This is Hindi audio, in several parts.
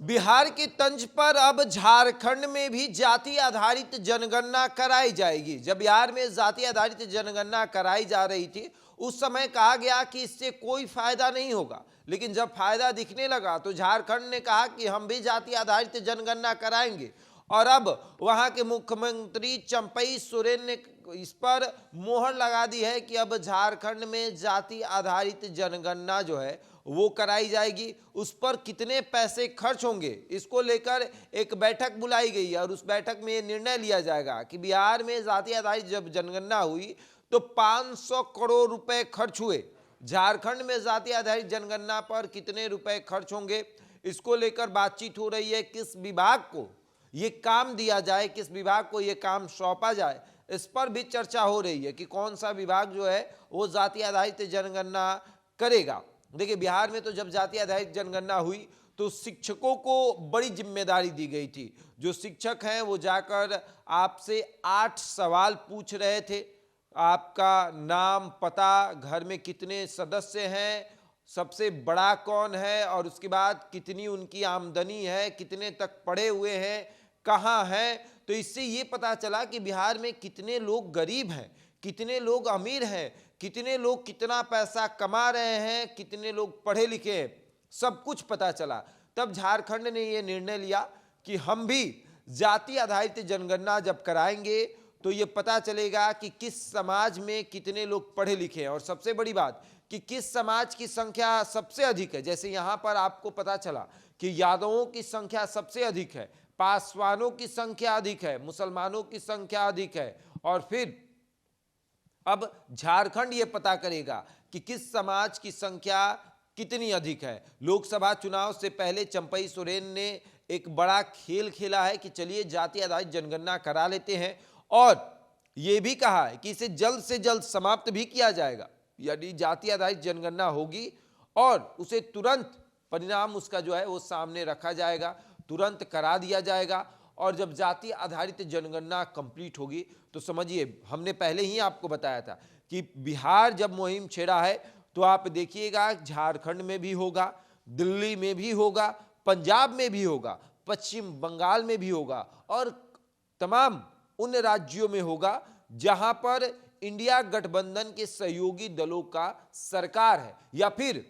बिहार की तंज पर अब झारखंड में भी जाति आधारित जनगणना कराई जाएगी। जब बिहार में जाति आधारित जनगणना कराई जा रही थी उस समय कहा गया कि इससे कोई फायदा नहीं होगा, लेकिन जब फायदा दिखने लगा तो झारखंड ने कहा कि हम भी जाति आधारित जनगणना कराएंगे। और अब वहां के मुख्यमंत्री चंपई सोरेन ने इस पर मोहर लगा दी है कि अब झारखंड में जाति आधारित जनगणना जो है वो कराई जाएगी। उस पर कितने पैसे खर्च होंगे इसको लेकर एक बैठक बुलाई गई है और उस बैठक में ये निर्णय लिया जाएगा कि बिहार में जाति आधारित जब जनगणना हुई तो 500 करोड़ रुपए खर्च हुए। झारखंड में जाति आधारित जनगणना पर कितने रुपए खर्च होंगे इसको लेकर बातचीत हो रही है। किस विभाग को ये काम दिया जाए, किस विभाग को ये काम सौंपा जाए, इस पर भी चर्चा हो रही है कि कौन सा विभाग जो है वो जाति आधारित जनगणना करेगा। देखिए, बिहार में तो जब जाति आधारित जनगणना हुई तो शिक्षकों को बड़ी जिम्मेदारी दी गई थी। जो शिक्षक हैं वो जाकर आपसे 8 सवाल पूछ रहे थे। आपका नाम, पता, घर में कितने सदस्य हैं, सबसे बड़ा कौन है, और उसके बाद कितनी उनकी आमदनी है, कितने तक पढ़े हुए हैं, कहाँ हैं। तो इससे ये पता चला कि बिहार में कितने लोग गरीब हैं, कितने लोग अमीर हैं, कितने लोग कितना पैसा कमा रहे हैं, कितने लोग पढ़े लिखे हैं, सब कुछ पता चला। तब झारखंड ने ये निर्णय लिया कि हम भी जाति आधारित जनगणना जब कराएंगे तो ये पता चलेगा कि किस समाज में कितने लोग पढ़े लिखे हैं, और सबसे बड़ी बात कि किस समाज की संख्या सबसे अधिक है। जैसे यहाँ पर आपको पता चला कि यादवों की संख्या सबसे अधिक है, पासवानों की संख्या अधिक है, मुसलमानों की संख्या अधिक है, और फिर अब झारखंड ये पता करेगा कि किस समाज की संख्या कितनी अधिक है। लोकसभा चुनाव से पहले चंपई सोरेन ने एक बड़ा खेल खेला है कि चलिए जाति आधारित जनगणना करा लेते हैं, और यह भी कहा है कि इसे जल्द से जल्द समाप्त भी किया जाएगा। यदि जाति आधारित जनगणना होगी और उसे तुरंत परिणाम उसका जो है वो सामने रखा जाएगा, तुरंत करा दिया जाएगा। और जब जाति आधारित जनगणना कंप्लीट होगी तो समझिए, हमने पहले ही आपको बताया था कि बिहार जब मुहिम छेड़ा है तो आप देखिएगा झारखंड में भी होगा, दिल्ली में भी होगा, पंजाब में भी होगा, पश्चिम बंगाल में भी होगा, और तमाम उन राज्यों में होगा जहां पर इंडिया गठबंधन के सहयोगी दलों का सरकार है, या फिर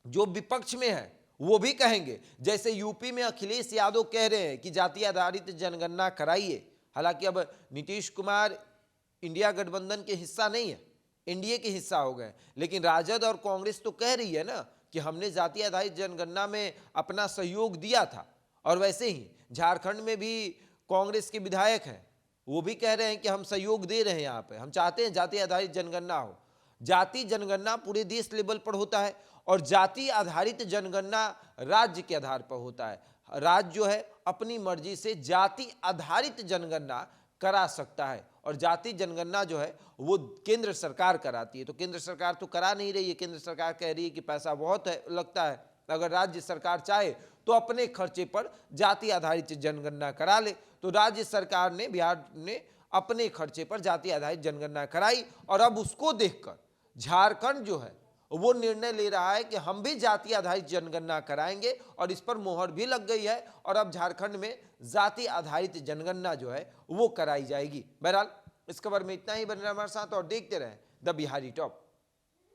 जो विपक्ष में है वो भी कहेंगे। जैसे यूपी में अखिलेश यादव कह रहे हैं कि जाति आधारित जनगणना कराइए। हालांकि अब नीतीश कुमार इंडिया गठबंधन के हिस्सा नहीं है, एनडीए के हिस्सा हो गए, लेकिन राजद और कांग्रेस तो कह रही है ना कि हमने जाति आधारित जनगणना में अपना सहयोग दिया था। और वैसे ही झारखंड में भी कांग्रेस के विधायक हैं, वो भी कह रहे हैं कि हम सहयोग दे रहे हैं, यहाँ पे हम चाहते हैं जाति आधारित जनगणना हो। जाति जनगणना पूरे देश लेवल पर होता है और जाति आधारित जनगणना राज्य के आधार पर होता है। राज्य जो है अपनी मर्जी से जाति आधारित जनगणना करा सकता है, और जाति जनगणना जो है वो केंद्र सरकार कराती है। तो केंद्र सरकार तो करा नहीं रही है, केंद्र सरकार कह रही है कि पैसा बहुत है लगता है, अगर राज्य सरकार चाहे तो अपने खर्चे पर जाति आधारित जनगणना करा ले। तो राज्य सरकार ने, बिहार ने अपने खर्चे पर जाति आधारित जनगणना कराई, और अब उसको देखकर झारखंड जो है वो निर्णय ले रहा है कि हम भी जाति आधारित जनगणना कराएंगे, और इस पर मोहर भी लग गई है, और अब झारखंड में जाति आधारित जनगणना जो है वो कराई जाएगी। बहरहाल इस खबर में इतना ही। बने रहिए हमारे साथ और देखते रहें द बिहारी टॉप।